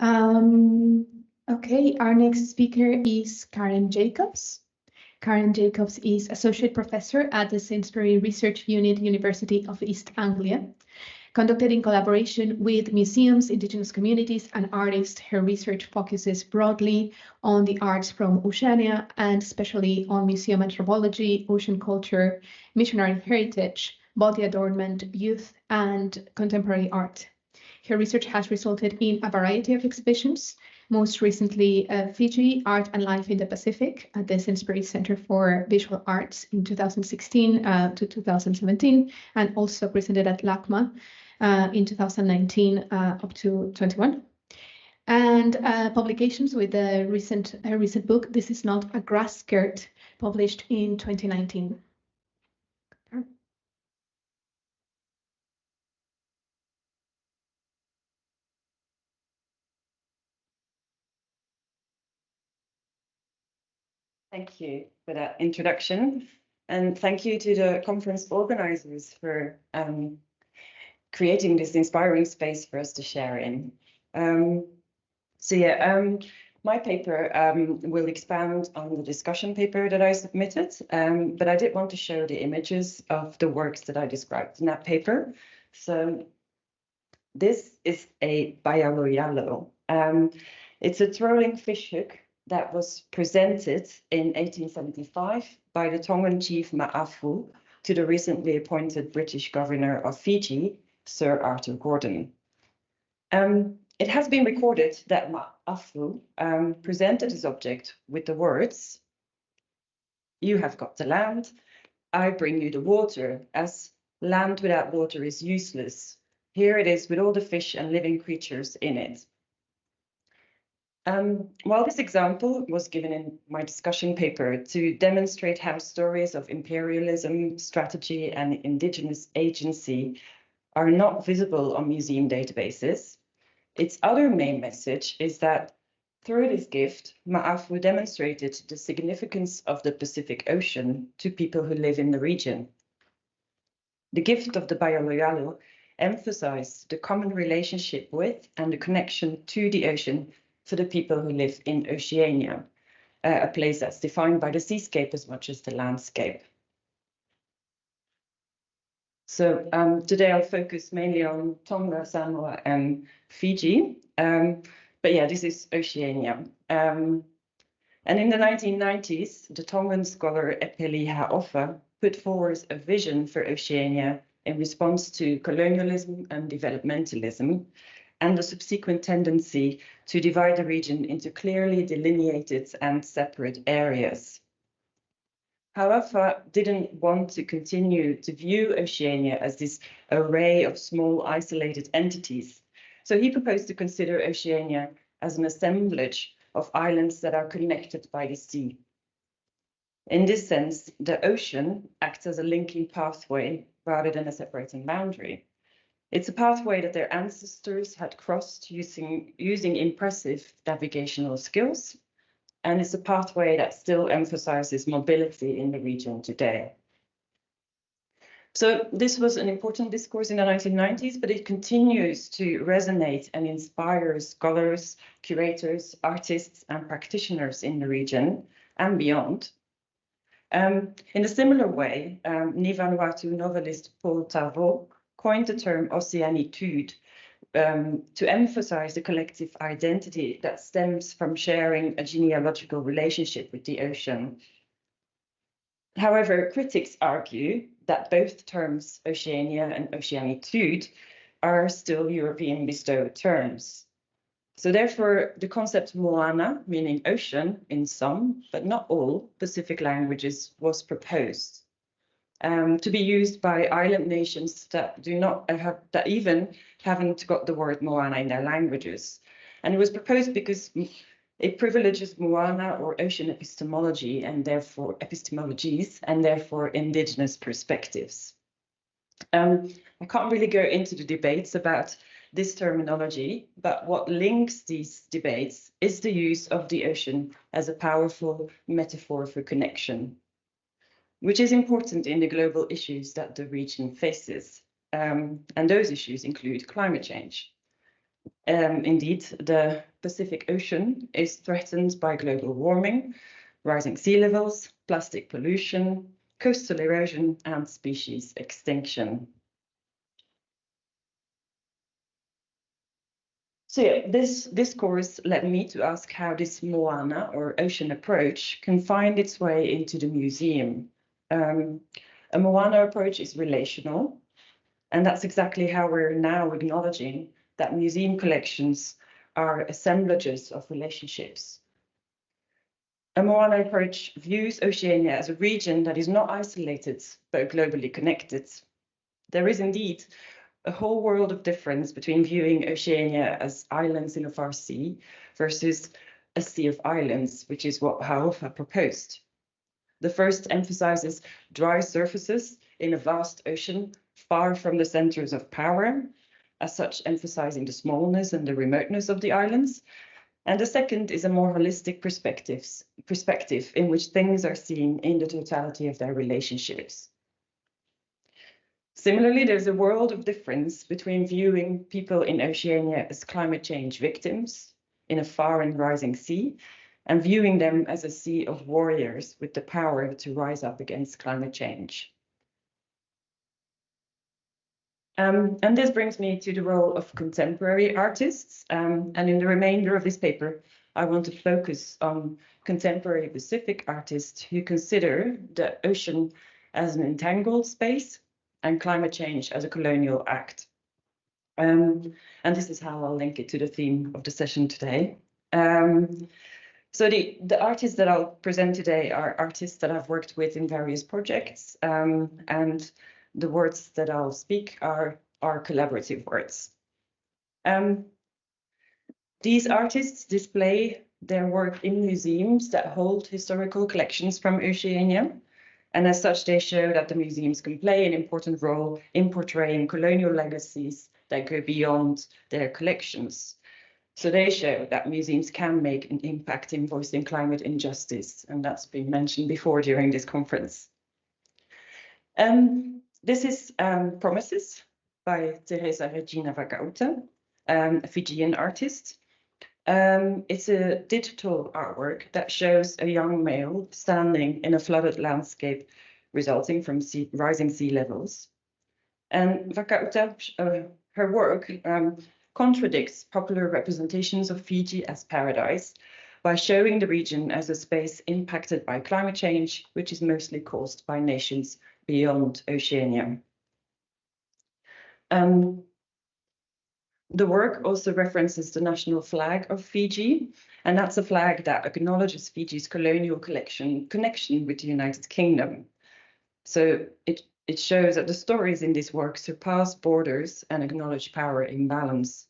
Um, okay, our next speaker is Karen Jacobs. Karen Jacobs is Associate Professor at the Sainsbury Research Unit, University of East Anglia. Conducted in collaboration with museums, Indigenous communities, and artists, her research focuses broadly on the arts from Oceania and especially on museum anthropology, ocean culture, missionary heritage, body adornment, youth, and contemporary art. Her research has resulted in a variety of exhibitions, most recently Fiji, Art and Life in the Pacific at the Sainsbury Center for Visual Arts in 2016 to 2017, and also presented at LACMA in 2019 up to 21. And publications with a recent book, This Is Not a Grass Skirt, published in 2019. Thank you for that introduction, and thank you to the conference organizers for creating this inspiring space for us to share in. My paper will expand on the discussion paper that I submitted, but I did want to show the images of the works that I described in that paper. So this is a bayaloyalo. It's a trolling fishhook that was presented in 1875 by the Tongan chief Ma'afu to the recently appointed British governor of Fiji, Sir Arthur Gordon. It has been recorded that Ma'afu presented his object with the words, "You have got the land, I bring you the water, as land without water is useless. Here it is with all the fish and living creatures in it." While this example was given in my discussion paper to demonstrate how stories of imperialism, strategy, and indigenous agency are not visible on museum databases, its other main message is that through this gift, Ma'afu demonstrated the significance of the Pacific Ocean to people who live in the region. The gift of the bayaloyalo emphasized the common relationship with and the connection to the ocean for the people who live in Oceania, a place that's defined by the seascape as much as the landscape. So today I'll focus mainly on Tonga, Samoa, and Fiji. But yeah, this is Oceania. And in the 1990s, the Tongan scholar Epeli Haofa put forward a vision for Oceania in response to colonialism and developmentalism, and the subsequent tendency to divide the region into clearly delineated and separate areas. However, didn't want to continue to view Oceania as this array of small isolated entities. So he proposed to consider Oceania as an assemblage of islands that are connected by the sea. In this sense, the ocean acts as a linking pathway rather than a separating boundary. It's a pathway that their ancestors had crossed using impressive navigational skills, and it's a pathway that still emphasizes mobility in the region today. So this was an important discourse in the 1990s, but it continues to resonate and inspire scholars, curators, artists, and practitioners in the region and beyond. In a similar way, Vanuatu novelist Paul Tavo coined the term oceanitude to emphasize the collective identity that stems from sharing a genealogical relationship with the ocean. However, critics argue that both terms, Oceania and oceanitude, are still European bestowed terms. So therefore, the concept moana, meaning ocean in some, but not all, Pacific languages was proposed. To be used by island nations that do not have, that even haven't got the word moana in their languages. And it was proposed because it privileges moana or ocean epistemology and therefore epistemologies and therefore indigenous perspectives. I can't really go into the debates about this terminology, but what links these debates is the use of the ocean as a powerful metaphor for connection, which is important in the global issues that the region faces. And those issues include climate change. Indeed, the Pacific Ocean is threatened by global warming, rising sea levels, plastic pollution, coastal erosion, and species extinction. So yeah, this course led me to ask how this Moana or ocean approach can find its way into the museum. A Moana approach is relational, and that's exactly how we're now acknowledging that museum collections are assemblages of relationships. A Moana approach views Oceania as a region that is not isolated, but globally connected. There is indeed a whole world of difference between viewing Oceania as islands in a far sea versus a sea of islands, which is what Hauofa proposed. The first emphasizes dry surfaces in a vast ocean far from the centers of power, as such emphasizing the smallness and the remoteness of the islands. And the second is a more holistic perspective in which things are seen in the totality of their relationships. Similarly, there's a world of difference between viewing people in Oceania as climate change victims in a far and rising sea, and viewing them as a sea of warriors with the power to rise up against climate change. And this brings me to the role of contemporary artists. And in the remainder of this paper, I want to focus on contemporary Pacific artists who consider the ocean as an entangled space and climate change as a colonial act. And this is how I'll link it to the theme of the session today. So the artists that I'll present today are artists that I've worked with in various projects, and the words that I'll speak are collaborative words. These artists display their work in museums that hold historical collections from Oceania, and as such, they show that the museums can play an important role in portraying colonial legacies that go beyond their collections. So they show that museums can make an impact in voicing climate injustice, and that's been mentioned before during this conference. This is Promises by Teresa Regina Vakauta, a Fijian artist. It's a digital artwork that shows a young male standing in a flooded landscape resulting from rising sea levels. And Vakauta, her work contradicts popular representations of Fiji as paradise by showing the region as a space impacted by climate change, which is mostly caused by nations beyond Oceania. The work also references the national flag of Fiji, and that's a flag that acknowledges Fiji's colonial connection with the United Kingdom. So it shows that the stories in this work surpass borders and acknowledge power imbalance.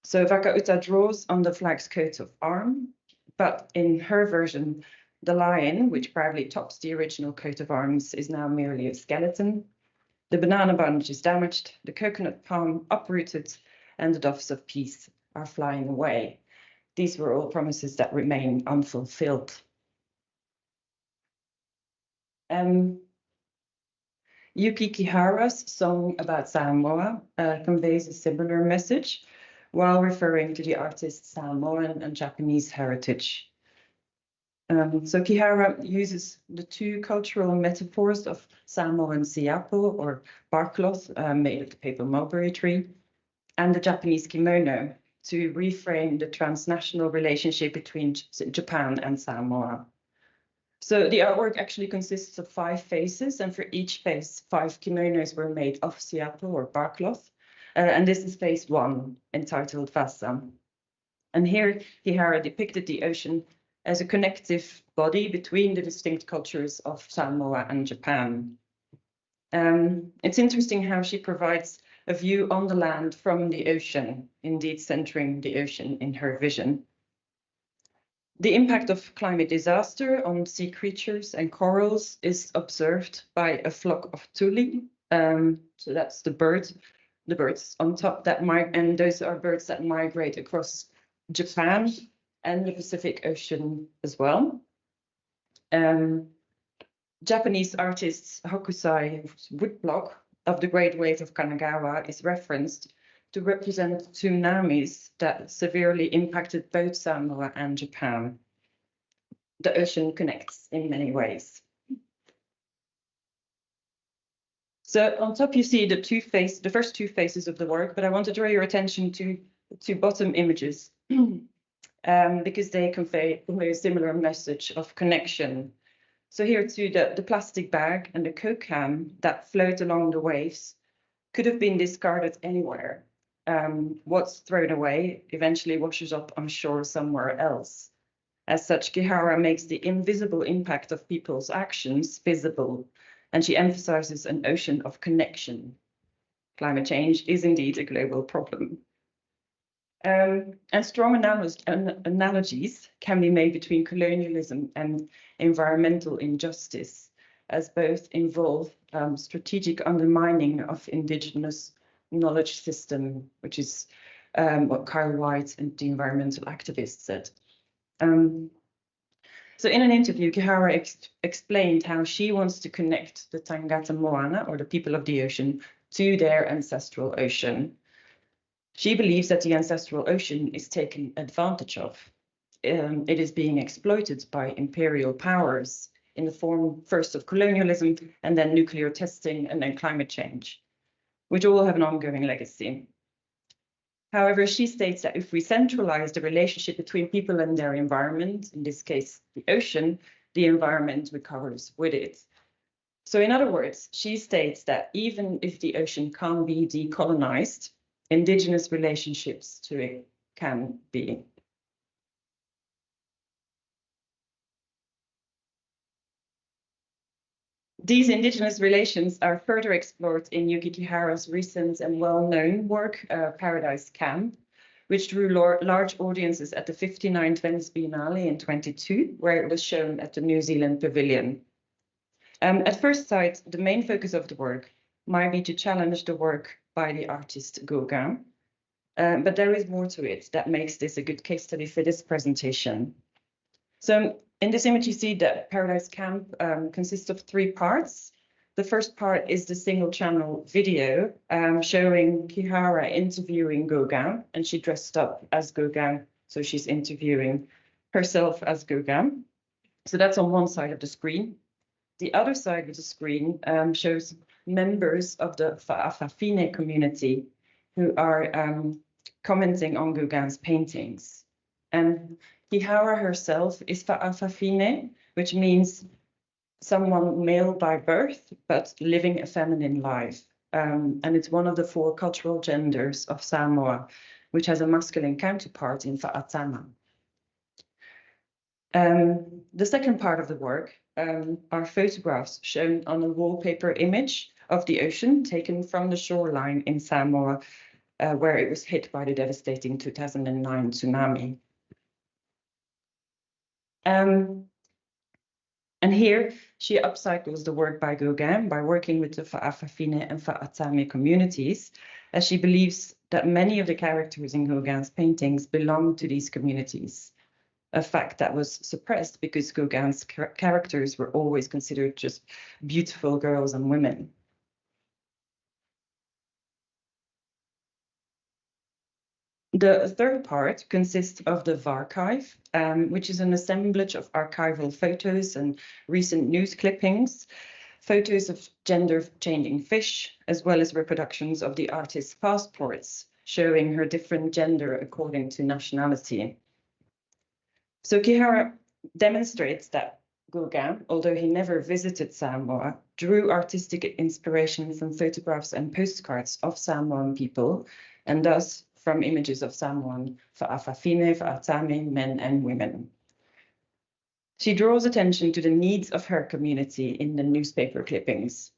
So Vakauta draws on the flag's coat of arms, but in her version, the lion, which proudly tops the original coat of arms, is now merely a skeleton. The banana bunch is damaged, the coconut palm uprooted, and the doves of peace are flying away. These were all promises that remain unfulfilled. Yuki Kihara's song about Samoa conveys a similar message while referring to the artist's Samoan and Japanese heritage. So Kihara uses the two cultural metaphors of Samoan siapo, or bark cloth made of the paper mulberry tree, and the Japanese kimono to reframe the transnational relationship between Japan and Samoa. So the artwork actually consists of 5 faces, and for each face, 5 kimonos were made of siapo or bark cloth. And this is phase 1, entitled Vasa. And here, Kihara depicted the ocean as a connective body between the distinct cultures of Samoa and Japan. It's interesting how she provides a view on the land from the ocean, indeed centering the ocean in her vision. The impact of climate disaster on sea creatures and corals is observed by a flock of tuli. So that's the birds on top that migrate, and those are birds that migrate across Japan and the Pacific Ocean as well. Japanese artist Hokusai's woodblock of the Great Wave of Kanagawa is referenced to represent tsunamis that severely impacted both Samoa and Japan. The ocean connects in many ways. So on top, you see the first two phases of the work, but I want to draw your attention to the two bottom images because they convey a similar message of connection. So here too, the plastic bag and the Coke can that float along the waves could have been discarded anywhere. What's thrown away eventually washes up on shore somewhere else. As such, Kihara makes the invisible impact of people's actions visible, and she emphasizes an ocean of connection. Climate change is indeed a global problem. And strong analogies can be made between colonialism and environmental injustice, as both involve strategic undermining of indigenous knowledge system, which is what Kyle White and the environmental activists said. So in an interview, Kihara explained how she wants to connect the Tangata Moana, or the people of the ocean, to their ancestral ocean. She believes that the ancestral ocean is taken advantage of. It is being exploited by imperial powers in the form first of colonialism and then nuclear testing and then climate change, which all have an ongoing legacy. However, she states that if we centralize the relationship between people and their environment, in this case, the ocean, the environment recovers with it. So in other words, she states that even if the ocean can't be decolonized, indigenous relationships to it can be. These indigenous relations are further explored in Yuki Kihara's recent and well-known work, Paradise Camp, which drew large audiences at the 59th Venice Biennale in 2022, where it was shown at the New Zealand Pavilion. At first sight, the main focus of the work might be to challenge the work by the artist Gauguin, but there is more to it that makes this a good case study for this presentation. So in this image, you see that Paradise Camp consists of 3 parts. The first part is the single channel video showing Kihara interviewing Gauguin, and she dressed up as Gauguin, so she's interviewing herself as Gauguin. So that's on one side of the screen. The other side of the screen shows members of the Fa'afafine community who are commenting on Gauguin's paintings. And Kihara herself is Fa'afafine, which means someone male by birth, but living a feminine life. And it's one of the 4 cultural genders of Samoa, which has a masculine counterpart in Fa'atama. The second part of the work are photographs shown on a wallpaper image of the ocean taken from the shoreline in Samoa, where it was hit by the devastating 2009 tsunami. And here she upcycles the work by Gauguin by working with the Fa'afafine and Fa'atame communities, as she believes that many of the characters in Gauguin's paintings belong to these communities, a fact that was suppressed because Gauguin's characters were always considered just beautiful girls and women. The third part consists of the Varchive, which is an assemblage of archival photos and recent news clippings, photos of gender-changing fish, as well as reproductions of the artist's passports, showing her different gender according to nationality. So Kihara demonstrates that Gauguin, although he never visited Samoa, drew artistic inspiration from photographs and postcards of Samoan people, and thus from images of Samoan Fa'afafine, Fa'atame, men and women. She draws attention to the needs of her community in the newspaper clippings,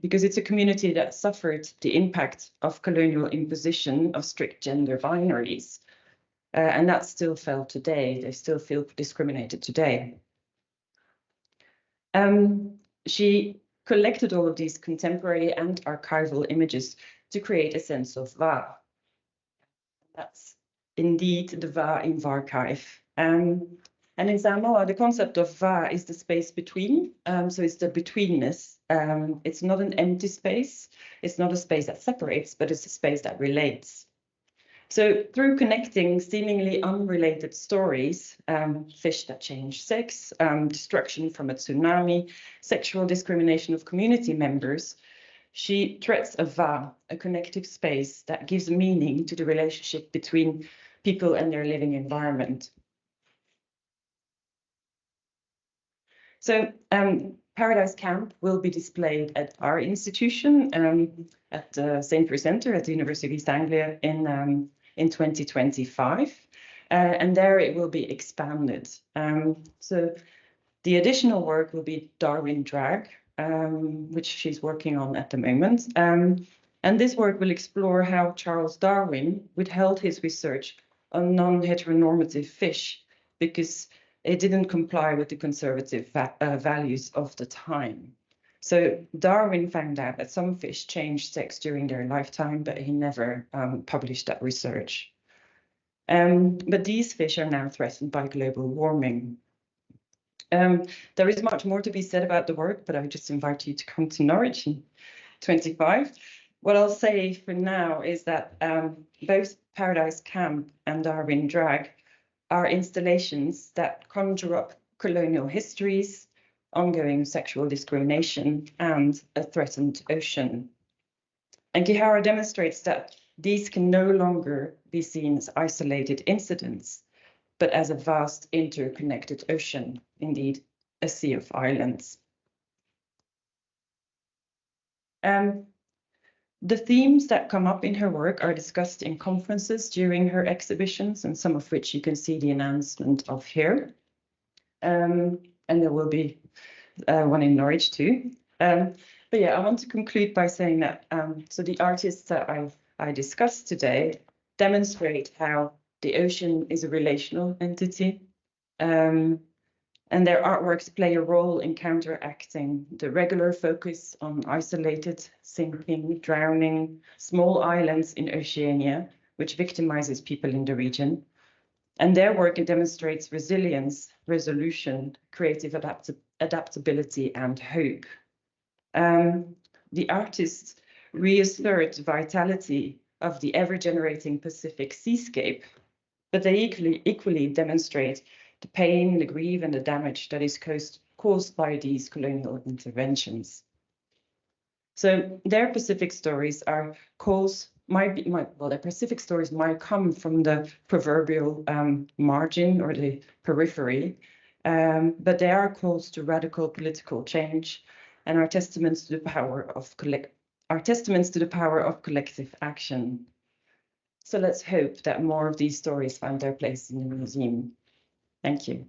because it's a community that suffered the impact of colonial imposition of strict gender binaries. And that's still felt today. They still feel discriminated today. She collected all of these contemporary and archival images to create a sense of Va. That's indeed the Va in Varchive. And in Samoa, the concept of va is the space between. So it's the betweenness. It's not an empty space. It's not a space that separates, but it's a space that relates. So through connecting seemingly unrelated stories, fish that change sex, destruction from a tsunami, sexual discrimination of community members, she treads a va, a connective space that gives meaning to the relationship between people and their living environment. So Paradise Camp will be displayed at our institution at the St. Preux Center at the University of East Anglia in 2025. And there it will be expanded. So the additional work will be Darwin Drag, which she's working on at the moment. And this work will explore how Charles Darwin withheld his research on non-heteronormative fish because it didn't comply with the conservative values of the time. So Darwin found out that some fish change sex during their lifetime, but he never published that research. But these fish are now threatened by global warming. There is much more to be said about the work, but I just invite you to come to Norwich in 25. What I'll say for now is that both Paradise Camp and Darwin Drag are installations that conjure up colonial histories, ongoing sexual discrimination, and a threatened ocean. And Kihara demonstrates that these can no longer be seen as isolated incidents, but as a vast interconnected ocean, indeed, a sea of islands. The themes that come up in her work are discussed in conferences during her exhibitions, and some of which you can see the announcement of here. And there will be one in Norwich too. But yeah, I want to conclude by saying that so the artists that I discussed today demonstrate how the ocean is a relational entity. And their artworks play a role in counteracting the regular focus on isolated, sinking, drowning, small islands in Oceania, which victimizes people in the region. And their work demonstrates resilience, resolution, creative adaptability, and hope. The artists reassert the vitality of the ever-generating Pacific seascape, but they equally demonstrate the pain, the grief, and the damage that is caused by these colonial interventions. So their Pacific stories are their Pacific stories might come from the proverbial margin or the periphery, but they are calls to radical political change and are testaments to the power of collective action. So let's hope that more of these stories find their place in the museum. Thank you.